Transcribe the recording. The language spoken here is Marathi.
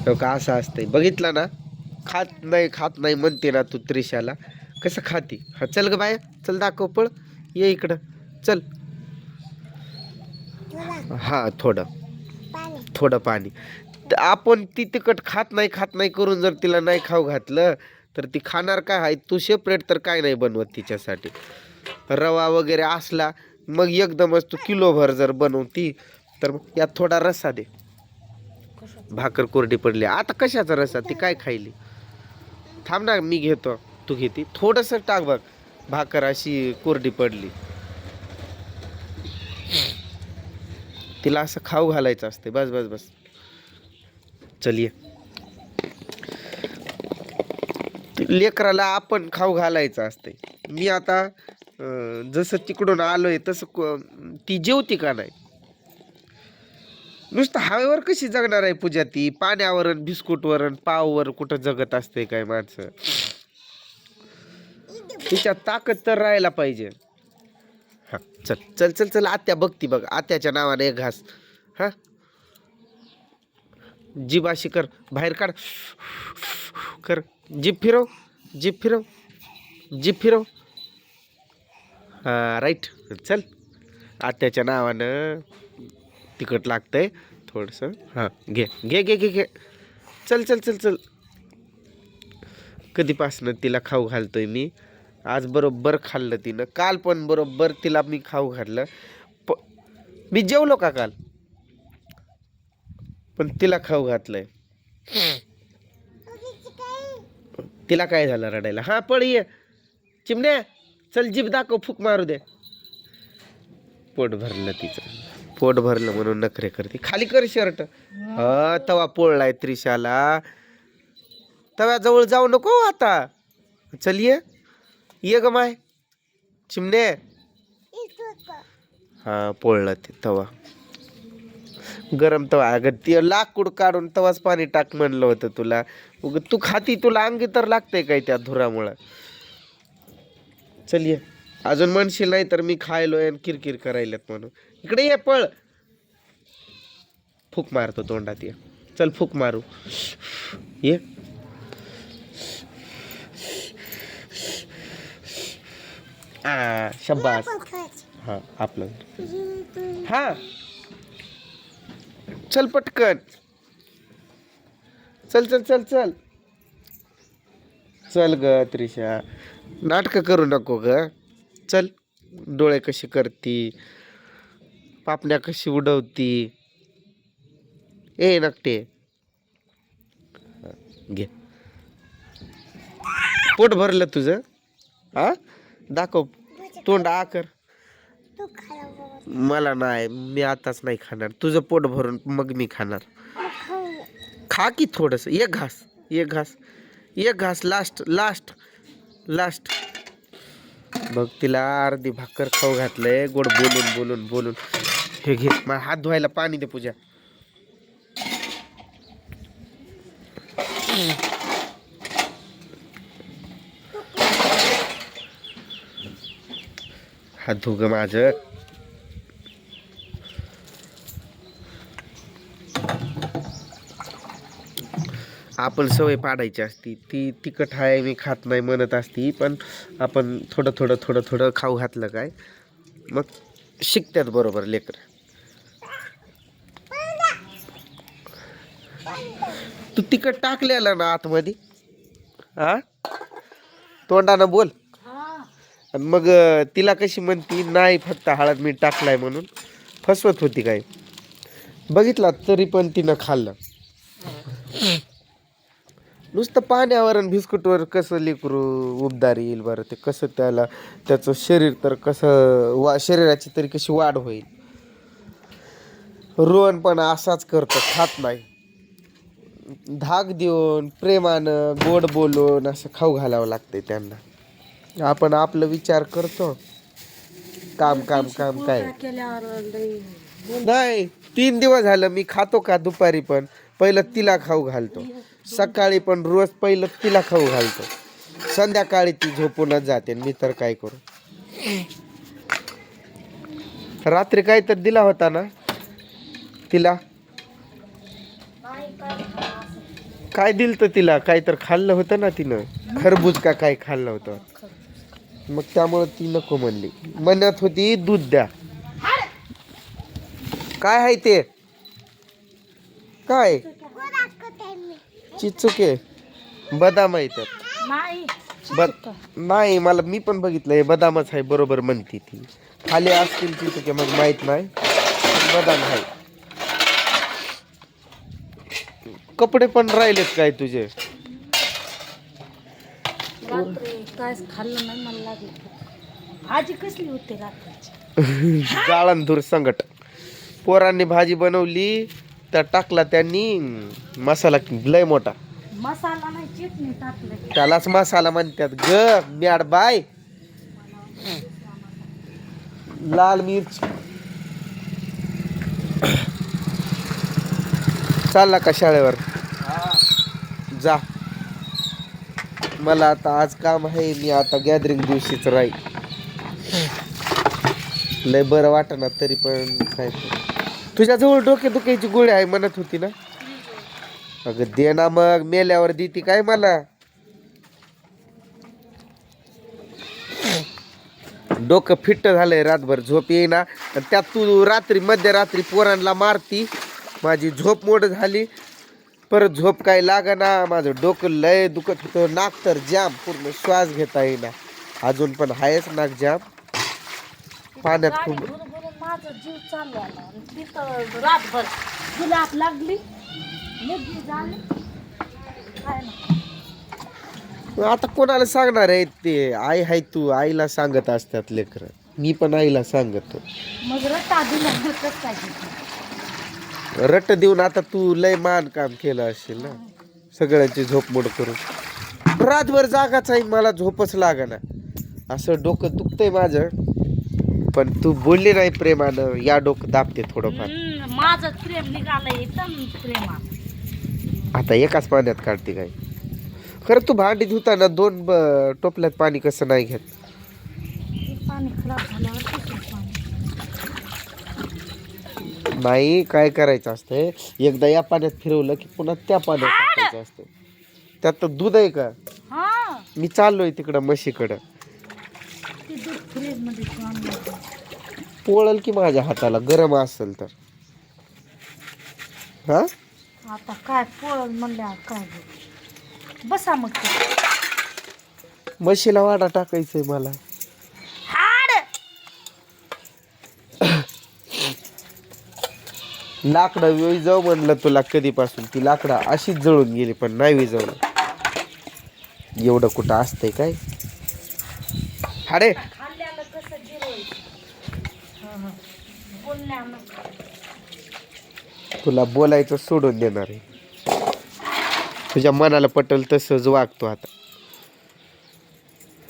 हो का असं असतंय बघितलं ना. खात नाही म्हणते ना तू त्रिशाला. कसं खाती. हा चल ग बाय, चल दाखव पळ. ये इकडं चल. हा थोडं थोडं पाणी. आपण ती तिखट खात नाही करून जर तिला नाही खाऊ घातलं तर ती खाणार काय आहे. तू सेपरेट तर काय नाही बनवत तिच्यासाठी. रवा वगैरे असला मग एकदमच तू किलोभर जर बनवती तर मग यात थोडा रस्सा दे. भाकर कोरडी पडली आता कशाचा रस्सा, ती काय खायली. थांब ना मी घेतो, तू घेती थोडस टाक बघ. भाकर अशी कोरडी पडली. तिला असं खाऊ घालायचं असते. बस बस बस चलिये. लेकराला आपण खाऊ घालायचं असते. मी आता जसं तिकडून आलोय तसं ती जेवती का नाही. नुसतं हवेवर कशी जगणार आहे पूजा ती. पाण्यावर बिस्कुटवर पाववर कुठं जगत असते काय माणसं. तिच्यात ताकद तर राहायला पाहिजे. हा चल चल चल चल. आत्या बघती बघ, आत्याच्या नावाने एक घास. हा जीभ अशी कर, बाहेर काढ कर. जीभ फिरव, जीभ फिरव, जीभ फिरव. हा राईट. चल. आत्याच्या नावानं तिखट लागतंय थोडस. हा घे घे घे घे घे. चल चल चल चल. कधीपासनं तिला खाऊ घालतोय मी. आज बरोबर खाल्लं तिनं. काल पण बरोबर तिला मी खाऊ घातलं. प मी जेवलो का काल, पण तिला खाऊ घातलंय. तिला काय झालं रडायला. हा पळ ये चिमण्या. चल जीभ दाखव, फूक मारू दे. पोट भरलं तिचं. पोट भरलं म्हणून नखरे करते. खाली कर शर्ट. हा तवा पोळलाय त्रिशाला. तव्याजवळ जाऊ नको आता. चल ये ये ग माय चिमणे. हा पोळला ते तवा. गरम तवा. अगं ते लाकूड काढून तवाच पाणी टाक म्हणलं होतं तुला. तू खाती, तुला अंगी तर लागतंय काय त्या धुरामुळं. चल ये. अजून म्हणशील नाही तर मी खायलोय आणि किरकिर करायल्यात म्हणून. इकडे ये पळ. फूक मारतो तोंडात. ये चल फूक मारू. ये शब्बास. हा आपलं. हा चल पटकन. चल चल चल चल. चल ग त्रिशा, नाटकं करू नको ग. चल. डोळे कशी करती, पापण्या कशी उडवती. ए नकटे. घे. पोट भरलं तुझं. हा दाखव तोंड आकर. मला नाही, मी आताच नाही खाणार. तुझं पोट भरून मग मी खाणार. खा की थोडस. एक घास, एक घास, एक घास. Last last last. बघ तिला अर्धी भाकर खाऊ घातलंय गोड बोलून बोलून बोलून. हे घे, मला हात धुवायला पाणी दे पूजा. हात धु ग माझं. आपण सवय पाडायची असती. ती तिखट आहे मी खात नाही म्हणत असती, पण आपण थोडं थोडं थोडं थोडं खाऊ घातलं काय मग शिकतात बरोबर लेकर. तू तिखट टाकलेलं ना आतमध्ये. हा तोंडानं बोल. आणि मग तिला कशी म्हणती नाही फक्त हळद मीठ टाकलाय म्हणून. फसवत होती काय बघितला तरी पण तिनं खाल्लं. नुसतं पाण्यावर आणि बिस्कुटवर कसं लेकरू उबदार येईल बरं. ते कसं त्याला त्याचं शरीर तर कसं शरीराची तरी कशी वाढ होईल. रोहन पण असाच करतो, खात नाही. धाक देऊन प्रेमानं गोड बोलून असं खाऊ घालावं लागतंय त्यांना. आपण आपलं विचार करतो. काम काम काम काय नाही. 3 दिवस झालं मी खातो का दुपारी पण पहिलं तिला खाऊ घालतो. सकाळी पण रोज पहिलं तिला खाऊ घालतो. संध्याकाळी ती झोपूनच जाते. मी तर काय करू. रात्री काय तर दिला होता ना तिला. काय दिलं तर तिला काय तर खाल्लं होतं ना तिनं, खरबूज का काय खाल्लं होतं, मग त्यामुळे ती नको म्हणली. म्हणत होती दूध द्या. काय आहे ते, काय चिचुके बदाम आहे त्यात. नाही मला मी पण बघितलं हे बदामच आहे बरोबर म्हणती ती. खाली असतील चिचुके मग माहित नाही, बदाम आहे. कपडे पण राहिलेत काय तुझे? काय खाल्लं नाही मला लागलं. भाजी कसली होती रात्रीची? जाळणधूर संगट. पोरांनी भाजी बनवली त्या टाकला त्यांनी मसाला लय मोठा. मसाला नाही चटणी टाकले. त्यालाच मसाला म्हणतात ग मॅड बाय. लाल मिर्च. चालला का शाळेवर? जा. मला आता आज काम आहे, मी आता गॅदरिंग दिवशीच राहील. लय बरं वाटना तरी पण काय. तुझ्या जवळ डोके दुखायची गोळी आहे म्हणत होती ना? अगं दे ना मग, मेल्यावर देती काय मला? डोकं फिट्ट झालंय, रातभर झोप येईना, त्यात तू रात्री मध्यरात्री पोरांना मारती. माझी झोप मोड झाली, परत झोप काय लागना. माझं डोकं लय दुखत होतं, नाक तर जाम, पूर्ण श्वास घेता येईना. अजून पण आहेच नाक जाम. पाण्यात खूप माझा जीव चालू आला. तिथं रातभर गुलाब लागली, काय ना. आता कोणाला सांगणार आहे ते? आई हाय तू, आईला सांगत असतात लेकर. मी पण आईला सांगतो. मग रट्टा दिला काय? रट्ट देऊन आता तू लय मान काम केलं असेल ना, सगळ्यांची झोप मोड करून. रातभर जागाच आहे, मला झोपच लागना. असं डोकं दुखतंय माझं. पण तू बोलली नाही प्रेमानं, या डोकं दाबते थोडंफार. माझं प्रेम निघालंय एकदम प्रेमात. आता एकाच पाण्यात काढते काय? खरं तू भांडी धुताना 2 टोपल्यात पाणी कसं नाही घेत? पाणी खराब झाल्यावर नाही, काय करायचं असतंय, एकदा या पाण्यात फिरवलं की पुन्हा त्या पाण्यात टाकायचं असतं. त्यात तर दूध आहे का? मी चाललोय तिकडं म्हशीकडं. पोळल की माझ्या हाताला, गरम असेल तर. हा आता काय पोळल म्हणल्या काय बसा मग. म्हशीला वाडा टाकायचंय मला. लाकडं विजव म्हणलं तुला कधीपासून, ती लाकडं अशीच जळून गेली पण नाही विजवलं. एवढं कुठं असतंय काय? हाडे तुला बोलायचं सोडून देणार आहे. तुझ्या मनाला पटल तसंच वागतो आता.